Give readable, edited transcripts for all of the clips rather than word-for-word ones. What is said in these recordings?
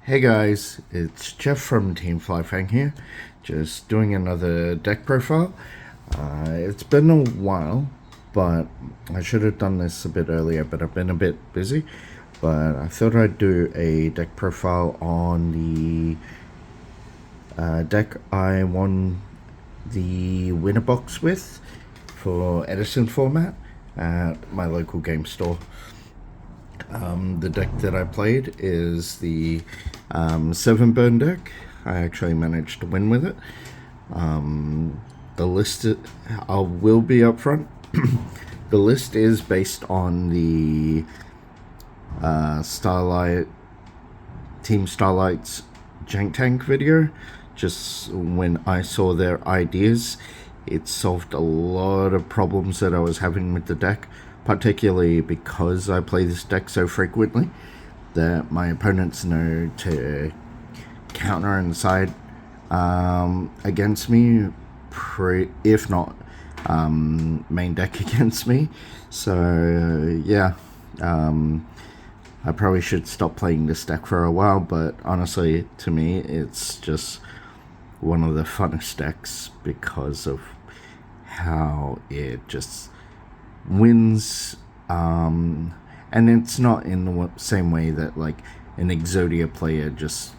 Hey guys, it's Jeff from Team Flyfang here, just doing another deck profile. It's been a while, but I should have done this a bit earlier, but I've been a bit busy. But I thought I'd do a deck profile on the deck I won the winner box with for EDISON format at my local game store. The deck that I played is the 7 burn deck. I actually managed to win with it. The list will be up front. The list is based on the Team Starlight's Jank Tank video. Just when I saw their ideas, it solved a lot of problems that I was having with the deck, particularly because I play this deck so frequently that my opponents know to counter and side against me, if not main deck against me. So yeah, I probably should stop playing this deck for a while, but honestly, to me, it's just one of the funnest decks because of how it just wins, and it's not in the same way that like an Exodia player just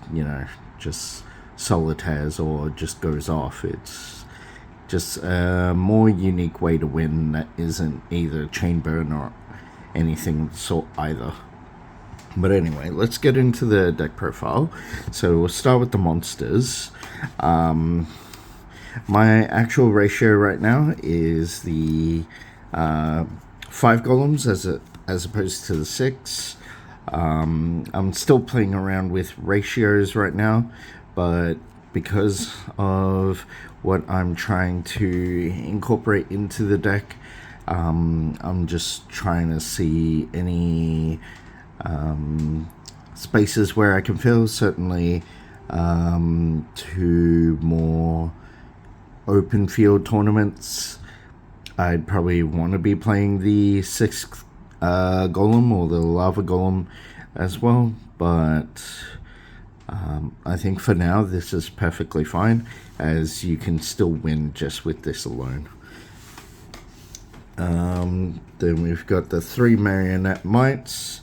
solitaires or just goes off. It's just a more unique way to win that isn't either chain burn or anything sort either. But anyway, let's get into the deck profile. So we'll start with the monsters. My actual ratio right now is the 5 golems as opposed to the 6. I'm still playing around with ratios right now, but because of what I'm trying to incorporate into the deck, I'm just trying to see any spaces where I can fill. Certainly 2 more open field tournaments, I'd probably want to be playing the 6th golem or the lava golem as well, but I think for now this is perfectly fine, as you can still win just with this alone. Then we've got the 3 marionette mites.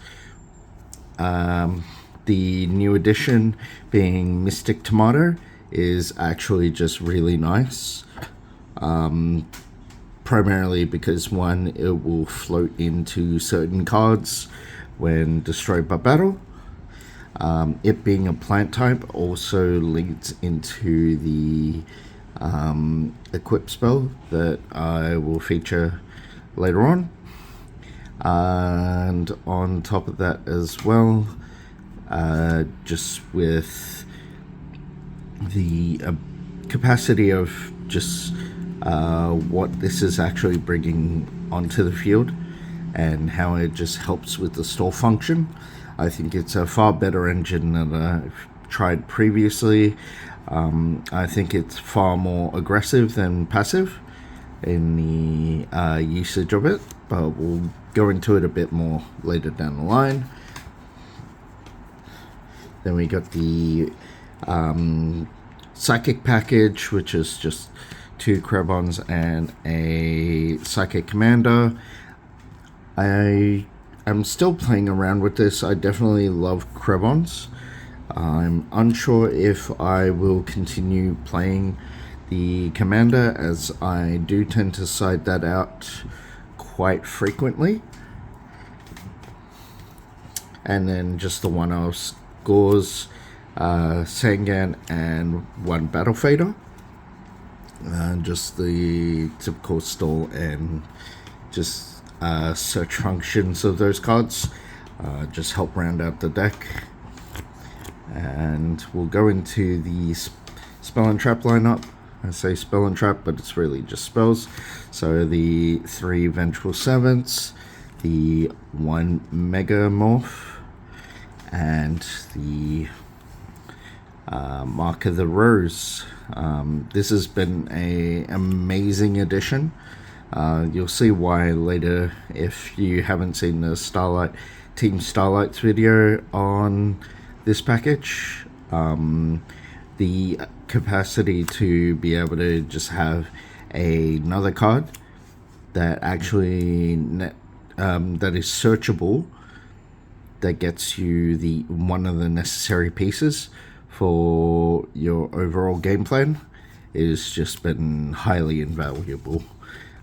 The new addition being Mystic Tomato is actually just really nice. Primarily because, one, it will float into certain cards when destroyed by battle. It being a plant type also leads into the equip spell that I will feature later on. And on top of that as well, just with the capacity of just what this is actually bringing onto the field and how it just helps with the store function, I think it's a far better engine than I've tried previously. I think it's far more aggressive than passive in the usage of it, but we'll go into it a bit more later down the line. Then we got the psychic package, which is just 2 Krebons and a psychic commander. I am still playing around with this. I definitely love Krebons. I'm unsure if I will continue playing the commander, as I do tend to side that out quite frequently. And then just the 1-hour Gauze, Sangan, and 1 Battle Fader. Just the typical stall and just search functions of those cards just help round out the deck. And we'll go into the spell and trap lineup. I say spell and trap, but it's really just spells. So the 3 Vengeful Servants, the 1 Megamorph, and the Mark of the Rose. This has been an amazing addition. You'll see why later if you haven't seen the Team Starlight's video on this package. The capacity to be able to just have another card that actually that is searchable, that gets you the one of the necessary pieces for your overall game plan, is just been highly invaluable.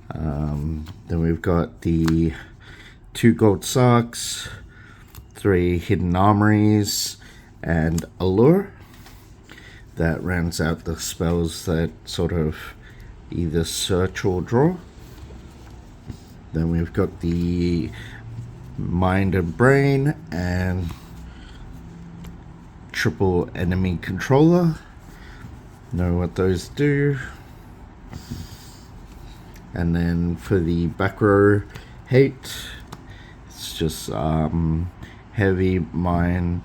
Then we've got the 2 gold socks, 3 hidden armories, and allure. That rounds out the spells that sort of either search or draw. Then we've got the mind and brain and triple enemy controller. Know what those do. And then for the back row hate, it's just heavy mind,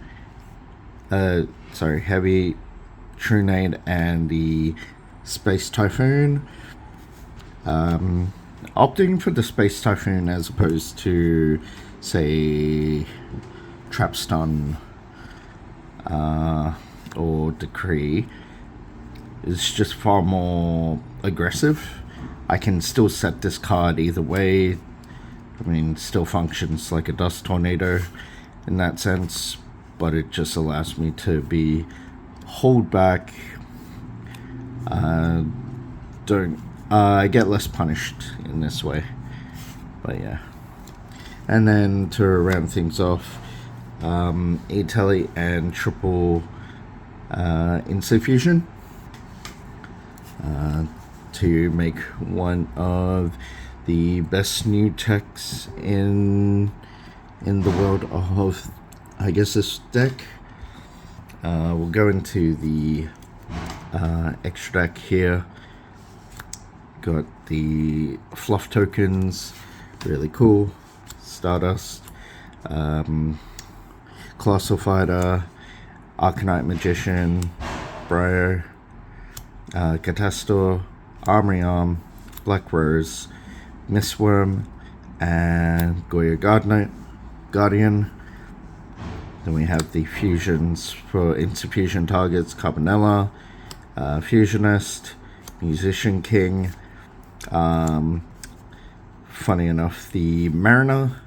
heavy Trunade and the Space Typhoon. Opting for the Space Typhoon as opposed to, say, Trap Stun or Decree is just far more aggressive. I can still set this card either way. I mean, still functions like a Dust Tornado in that sense, but it just allows me to be hold back. I get less punished in this way. But yeah. And then to round things off, E-Tele and triple Insufusion to make one of the best new techs in the world of, I guess, this deck. We'll go into the extra deck here. Got the fluff tokens, really cool. Stardust, Colossal Fighter, Arcanite Magician, Briar, Catastor, Armory Arm, Black Rose, Mistworm, and YUGIOH Guardian. Then we have the fusions for Insufusion targets: Carbonella, Fusionist, Musician King. Funny enough, the Mariner.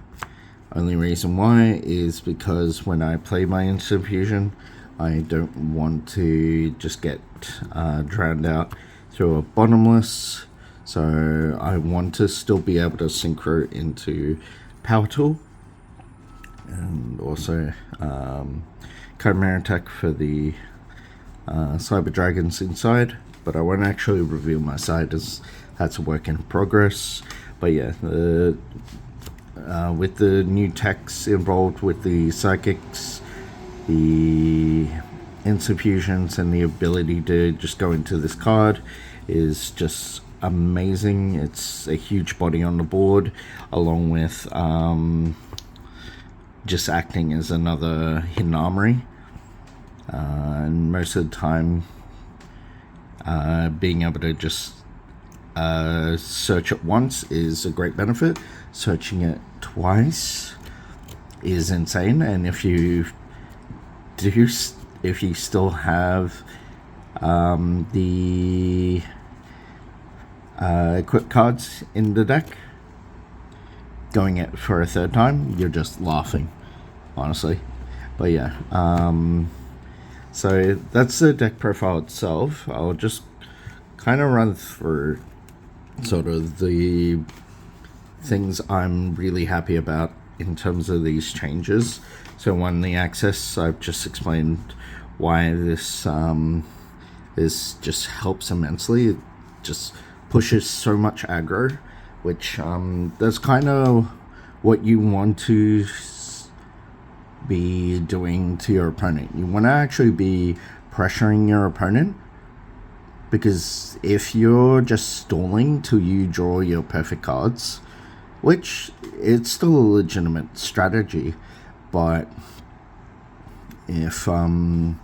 Only reason why is because when I play my Insufusion, I don't want to just get drowned out through a bottomless. So I want to still be able to synchro into Power Tool. And also Chimera attack for the Cyber Dragons inside, but I won't actually reveal my side as that's a work in progress. But yeah, with the new techs involved with the psychics, the Insufusions, and the ability to just go into this card is just amazing. It's a huge body on the board, along with just acting as another hidden armory, and most of the time being able to just search it once is a great benefit. Searching it twice is insane, and if you still have the equip cards in the deck, going it for a third time, you're just laughing, honestly. But yeah, so that's the deck profile itself. I'll just kind of run through sort of the things I'm really happy about in terms of these changes. So one, the access, I've just explained why this this just helps immensely. It just pushes so much aggro, which that's kind of what you want to be doing to your opponent. You want to actually be pressuring your opponent, because if you're just stalling till you draw your perfect cards, which it's still a legitimate strategy, but if you're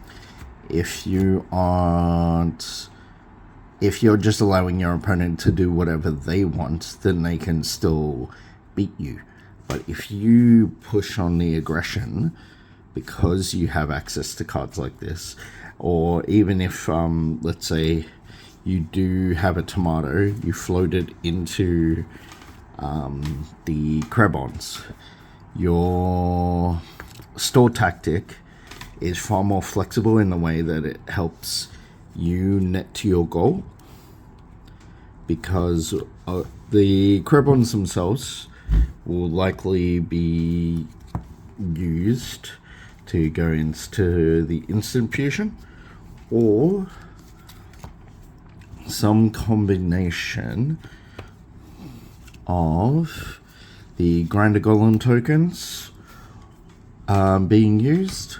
just allowing your opponent to do whatever they want, then they can still beat you. But if you push on the aggression, because you have access to cards like this. Or even if, let's say, you do have a tomato, you float it into the Crebons. Your store tactic is far more flexible in the way that it helps you net to your goal, because the Crebons themselves will likely be used to go into the instant fusion, or some combination of the grinder golem tokens being used,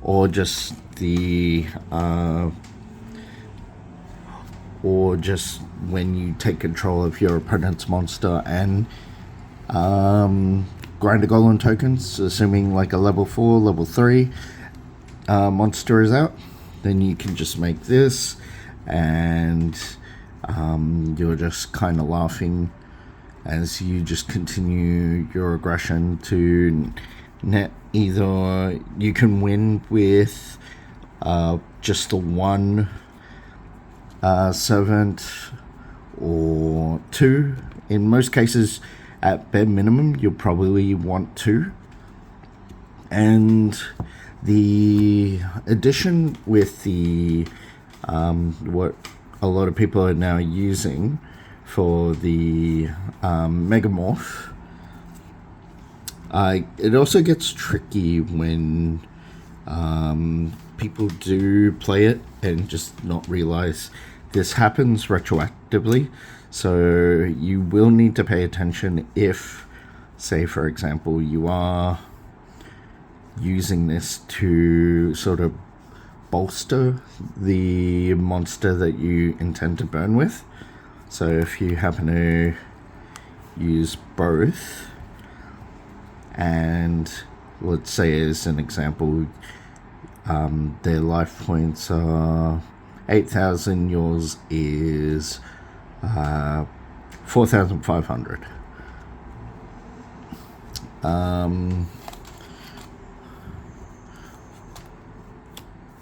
or just the or just when you take control of your opponent's monster and grinder golem tokens, assuming like a level 4, level 3 monster is out, then you can just make this, and you're just kind of laughing as you just continue your aggression to net. Either you can win with just the one servant, or 2. In most cases, at bare minimum, you'll probably want 2. And the addition with the what a lot of people are now using for the Megamorph, it also gets tricky when people do play it and just not realize this happens retroactively. So you will need to pay attention if, say for example, you are using this to sort of bolster the monster that you intend to burn with. So if you happen to use both, and let's say as an example, their life points are 8,000, yours is 4,500.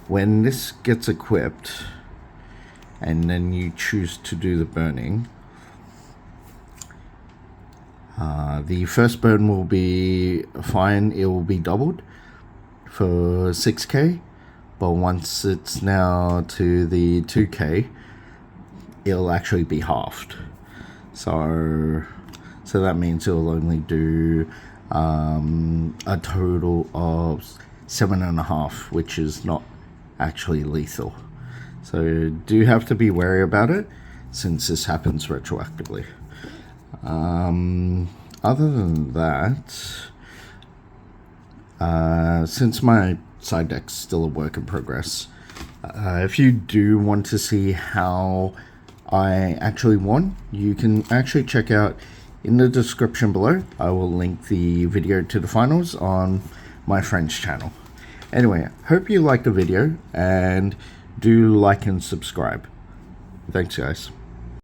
When this gets equipped and then you choose to do the burning, the first burn will be fine, it will be doubled for 6k, but once it's now to the 2k, it'll actually be halved. So that means it'll only do a total of 7.5, which is not actually lethal. So do have to be wary about it, since this happens retroactively. Other than that, since my side deck's still a work in progress, if you do want to see how I actually won, you can actually check out in the description below. I will link the video to the finals on my friend's channel. Anyway, hope you liked the video, and do like and subscribe. Thanks guys.